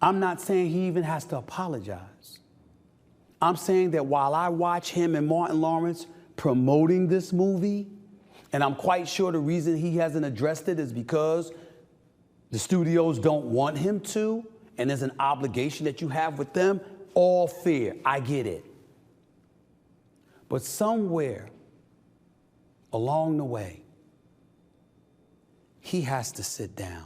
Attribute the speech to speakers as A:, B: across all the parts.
A: I'm not saying he even has to apologize. I'm saying that while I watch him and Martin Lawrence promoting this movie, and I'm quite sure the reason he hasn't addressed it is because the studios don't want him to, and there's an obligation that you have with them, all fair, I get it. But somewhere along the way, he has to sit down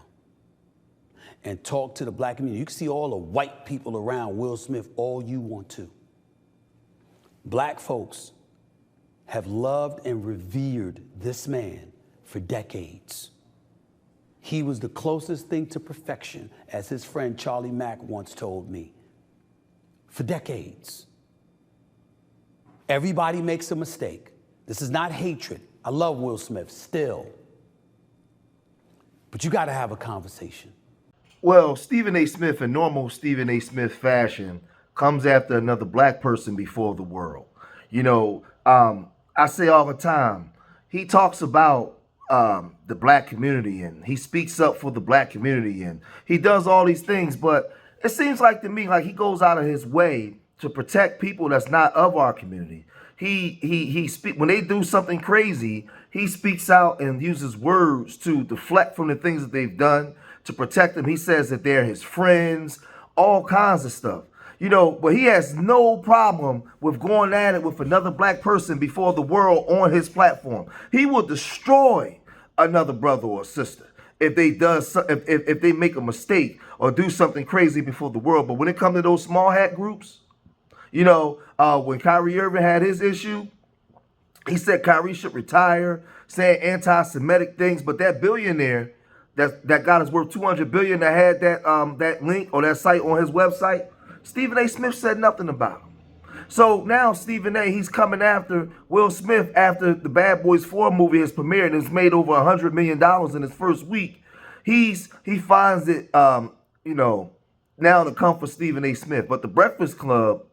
A: and talk to the black community. You can see all the white people around Will Smith all you want to. Black folks have loved and revered this man for decades. He was the closest thing to perfection, as his friend Charlie Mack once told me, for decades. Everybody makes a mistake. This is not hatred. I love Will Smith still. But you gotta have a conversation.
B: Well, Stephen A. Smith, in normal Stephen A. Smith fashion, comes after another black person before the world. You know, I say all the time, he talks about the black community and he speaks up for the black community and he does all these things, but it seems like to me like he goes out of his way to protect people that's not of our community. When they do something crazy, he speaks out and uses words to deflect from the things that they've done to protect them. He says that they're his friends, all kinds of stuff. You know, but he has no problem with going at it with another black person before the world on his platform. He will destroy another brother or sister if they make a mistake or do something crazy before the world. But when it comes to those small hat groups, you know, when Kyrie Irving had his issue, he said Kyrie should retire, saying anti-Semitic things. But that billionaire that got us worth $200 billion that had that link or that site on his website, Stephen A. Smith said nothing about him. So now Stephen A., he's coming after Will Smith after the Bad Boys 4 movie has premiered and it's made over $100 million in its first week. He finds it, you know, now to come for Stephen A. Smith. But the Breakfast Club,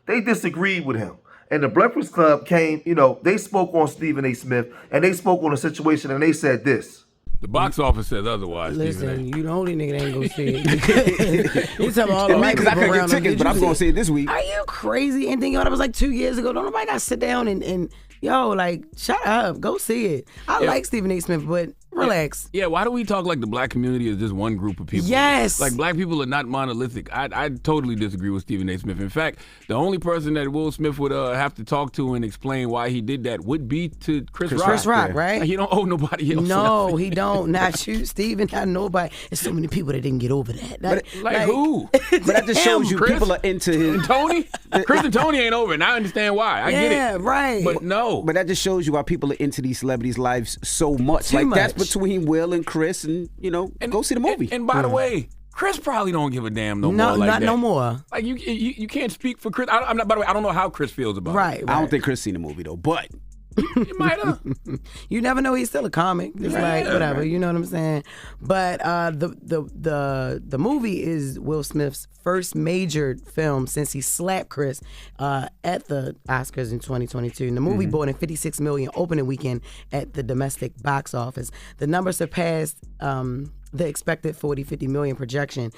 B: they disagreed with him. And the Breakfast Club came, you know, they spoke on Stephen A. Smith and they spoke on the situation and they said this.
C: The box office says otherwise.
D: Listen, you the only nigga that ain't gonna see it. You tell me all the white
E: because I
D: people
E: couldn't
D: around
E: get tickets, but I'm gonna see it this week.
D: Are you crazy? And then, yo, that was like 2 years ago. Don't nobody got to sit down and yo, like, shut up. Go see it. I like Stephen A. Smith, but relax.
C: Yeah, why do we talk like the black community is just one group of people?
D: Yes.
C: Like, black people are not monolithic. I totally disagree with Stephen A. Smith. In fact, the only person that Will Smith would have to talk to and explain why he did that would be to Chris Rock.
D: Chris Rock, right?
C: Like, he don't owe nobody else.
D: No, he don't. Not you, Stephen. Not nobody. There's so many people that didn't get over that.
C: Like who?
E: But that just shows you
C: Chris?
E: people are into his.
C: And Tony? Chris and Tony ain't over, and I understand why. I get it.
D: Yeah, right.
C: But no.
E: But that just shows you why people are into these celebrities' lives so much.
D: Too much.
E: That's between Will and Chris, and you know, go see the movie.
C: And by the way, Chris probably don't give a damn no more. Like
D: not
C: that.
D: no more.
C: Like you can't speak for Chris. I'm not. By the way, I don't know how Chris feels about it.
E: I don't think Chris seen the movie though, but
C: you might have.
D: You never know. He's still a comic. It's like whatever. Right. You know what I'm saying? But the movie is Will Smith's first major film since he slapped Chris at the Oscars in 2022. And the movie brought in $56 million opening weekend at the domestic box office. The number surpassed the expected 40-50 million projection.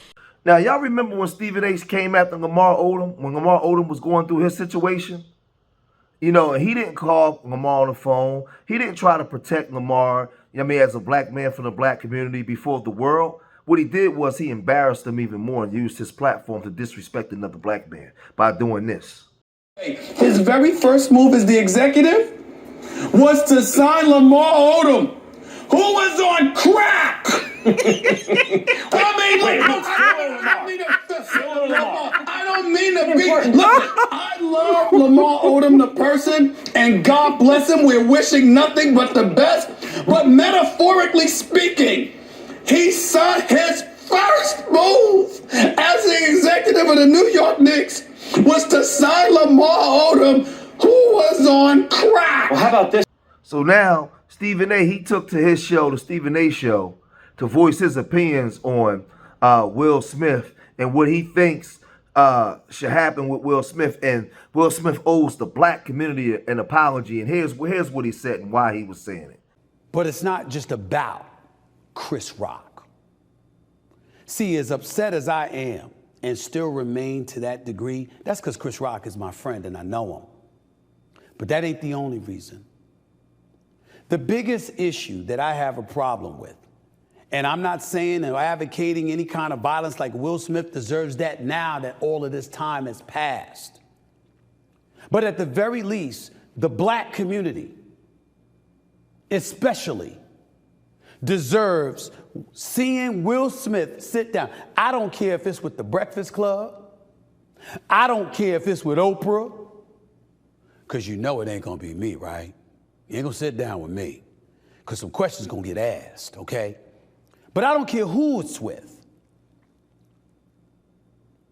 B: Now, y'all remember when Stephen A. came after Lamar Odom, when Lamar Odom was going through his situation? You know, he didn't call Lamar on the phone. He didn't try to protect Lamar, you know what I mean, as a black man from the black community before the world. What he did was he embarrassed him even more and used his platform to disrespect another black man by doing this.
F: His very first move as the executive was to sign Lamar Odom, who was on crack. I don't mean to be. Look, I love Lamar Odom, the person, and God bless him. We're wishing nothing but the best. But metaphorically speaking, he saw his first move as the executive of the New York Knicks was to sign Lamar Odom, who was on crack.
B: Well, how about this? So now Stephen A., he took to his show, the Stephen A. Show, to voice his opinions on Will Smith and what he thinks should happen with Will Smith. And Will Smith owes the black community an apology. And here's what he said and why he was saying it.
A: But it's not just about Chris Rock. See, as upset as I am and still remain to that degree, that's because Chris Rock is my friend and I know him. But that ain't the only reason. The biggest issue that I have a problem with, and I'm not saying or advocating any kind of violence like Will Smith deserves that now that all of this time has passed. But at the very least, the black community especially deserves seeing Will Smith sit down. I don't care if it's with the Breakfast Club. I don't care if it's with Oprah. Because you know it ain't going to be me, right? You ain't going to sit down with me. Because some questions going to get asked, okay? But I don't care who it's with.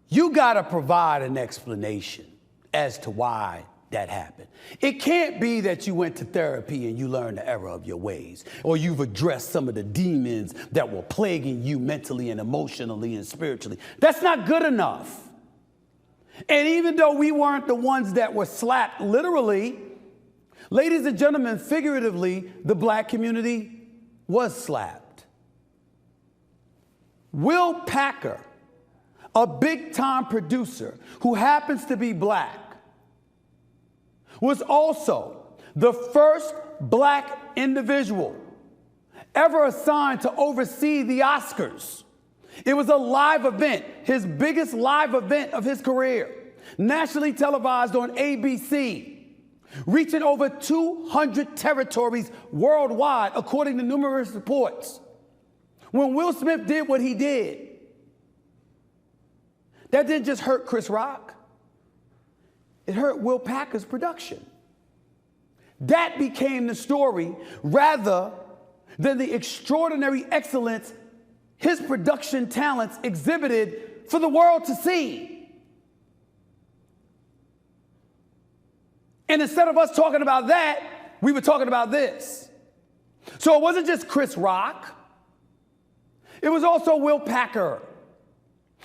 A: You got to provide an explanation as to why that happened. It can't be that you went to therapy and you learned the error of your ways, or you've addressed some of the demons that were plaguing you mentally and emotionally and spiritually. That's not good enough. And even though we weren't the ones that were slapped literally, ladies and gentlemen, figuratively, the black community was slapped. Will Packer, a big-time producer who happens to be black, was also the first black individual ever assigned to oversee the Oscars. It was a live event, his biggest live event of his career, nationally televised on ABC, reaching over 200 territories worldwide, according to numerous reports. When Will Smith did what he did, that didn't just hurt Chris Rock. It hurt Will Packer's production. That became the story rather than the extraordinary excellence his production talents exhibited for the world to see. And instead of us talking about that, we were talking about this. So it wasn't just Chris Rock. It was also Will Packer.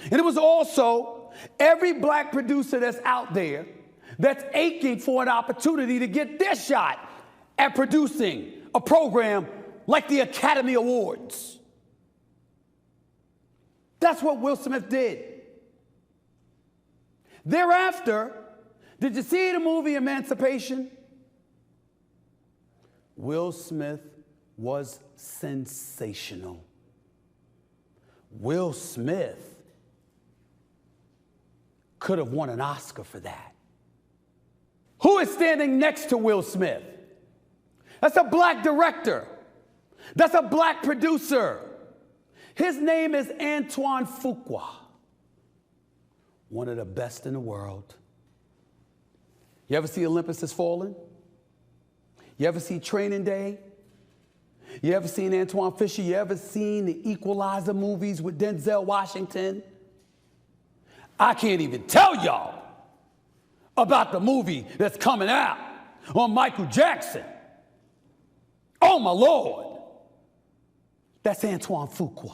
A: And it was also every black producer that's out there that's aching for an opportunity to get their shot at producing a program like the Academy Awards. That's what Will Smith did. Thereafter, did you see the movie Emancipation? Will Smith was sensational. Will Smith could have won an Oscar for that. Who is standing next to Will Smith? That's a black director. That's a black producer. His name is Antoine Fuqua, one of the best in the world. You ever see Olympus Has Fallen? You ever see Training Day? You ever seen Antoine Fisher? You ever seen the Equalizer movies with Denzel Washington? I can't even tell y'all about the movie that's coming out on Michael Jackson. Oh, my Lord. That's Antoine Fuqua,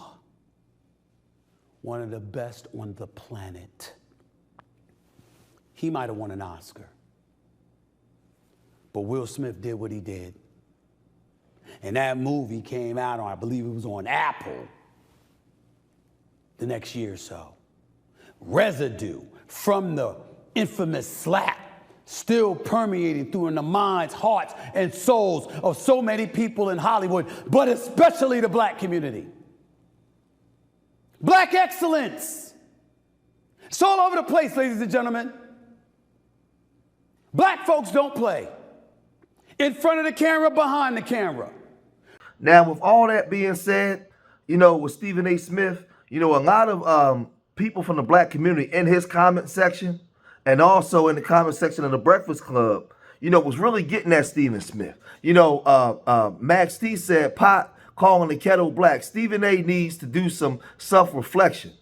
A: one of the best on the planet. He might have won an Oscar, but Will Smith did what he did. And that movie came out on, I believe it was on Apple, the next year or so. Residue from the infamous slap still permeating through in the minds, hearts, and souls of so many people in Hollywood, but especially the black community. Black excellence. It's all over the place, ladies and gentlemen. Black folks don't play. In front of the camera, behind the camera.
B: Now, with all that being said, with Stephen A. Smith, a lot of people from the black community in his comment section and also in the comment section of the Breakfast Club, was really getting at Stephen Smith. Max T said, pot calling the kettle black. Stephen A. needs to do some self-reflection.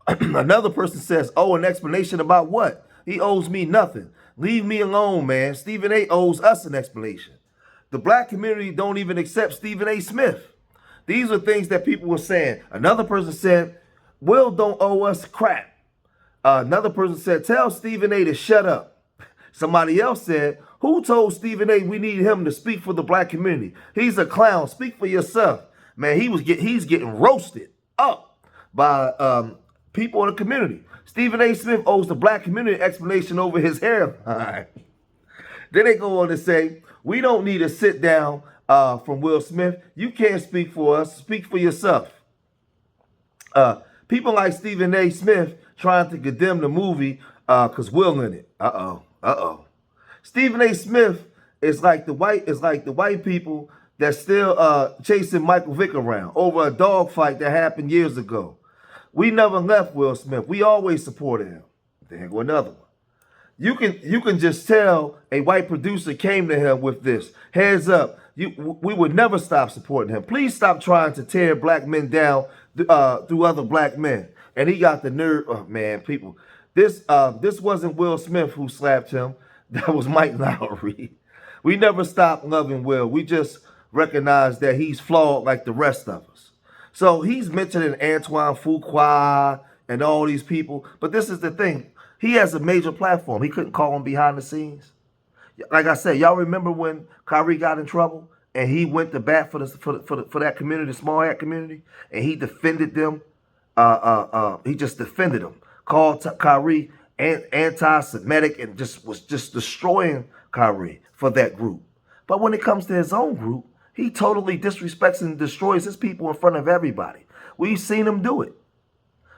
B: Another person says, an explanation about what? He owes me nothing. Leave me alone, man. Stephen A. owes us an explanation. The black community don't even accept Stephen A. Smith. These are things that people were saying. Another person said, Will don't owe us crap. Another person said, tell Stephen A. to shut up. Somebody else said, who told Stephen A. we need him to speak for the black community? He's a clown. Speak for yourself. Man, he's getting roasted up by people in the community. Stephen A. Smith owes the black community an explanation over his hairline. Then they go on to say, we don't need a sit down from Will Smith. You can't speak for us. Speak for yourself. People like Stephen A. Smith trying to condemn the movie because Will in it. Stephen A. Smith is like the white people that's still chasing Michael Vick around over a dog fight that happened years ago. We never left Will Smith. We always supported him. There go another one. You can just tell a white producer came to him with this. Heads up, we would never stop supporting him. Please stop trying to tear black men down through other black men. And he got the nerve. Oh man, people, this wasn't Will Smith who slapped him. That was Mike Lowry. We never stopped loving Will. We just recognize that he's flawed like the rest of us. So he's mentioning Antoine Fuqua and all these people. But this is the thing. He has a major platform. He couldn't call him behind the scenes. Like I said, y'all remember when Kyrie got in trouble and he went to bat for that community, the small hat community, and he defended them. He just defended them. Called Kyrie anti-Semitic and was just destroying Kyrie for that group. But when it comes to his own group, he totally disrespects and destroys his people in front of everybody. We've seen him do it.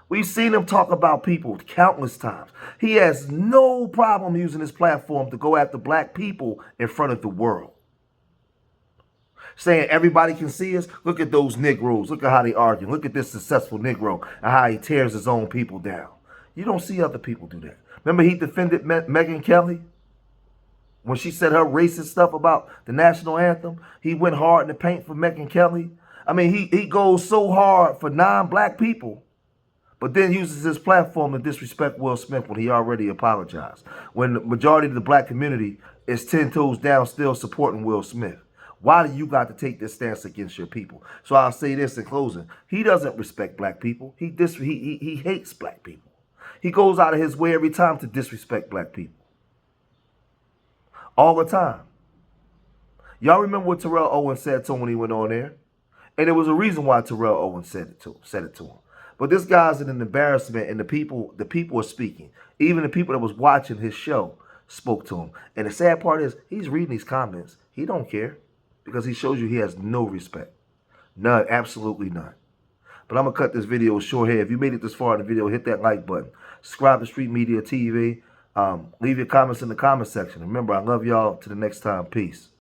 B: We've seen him talk about people countless times. He has no problem using his platform to go after black people in front of the world. Saying everybody can see us. Look at those Negroes. Look at how they argue. Look at this successful Negro and how he tears his own people down. You don't see other people do that. Remember he defended Megyn Kelly? When she said her racist stuff about the national anthem, he went hard in the paint for Megyn Kelly. I mean, he goes so hard for non-black people, but then uses his platform to disrespect Will Smith when he already apologized. When the majority of the black community is 10 toes down still supporting Will Smith. Why do you got to take this stance against your people? So I'll say this in closing. He doesn't respect black people. He hates black people. He goes out of his way every time to disrespect black people. All the time. Y'all remember what Terrell Owens said to him when he went on there? And there was a reason why Terrell Owens said it to him. But this guy's an embarrassment, and the people are speaking. Even the people that was watching his show spoke to him. And the sad part is, he's reading these comments. He don't care because he shows you he has no respect. None, absolutely none. But I'm going to cut this video short here. If you made it this far in the video, hit that like button. Subscribe to Street Media TV. Leave your comments in the comment section. Remember, I love y'all. Till the next time. Peace.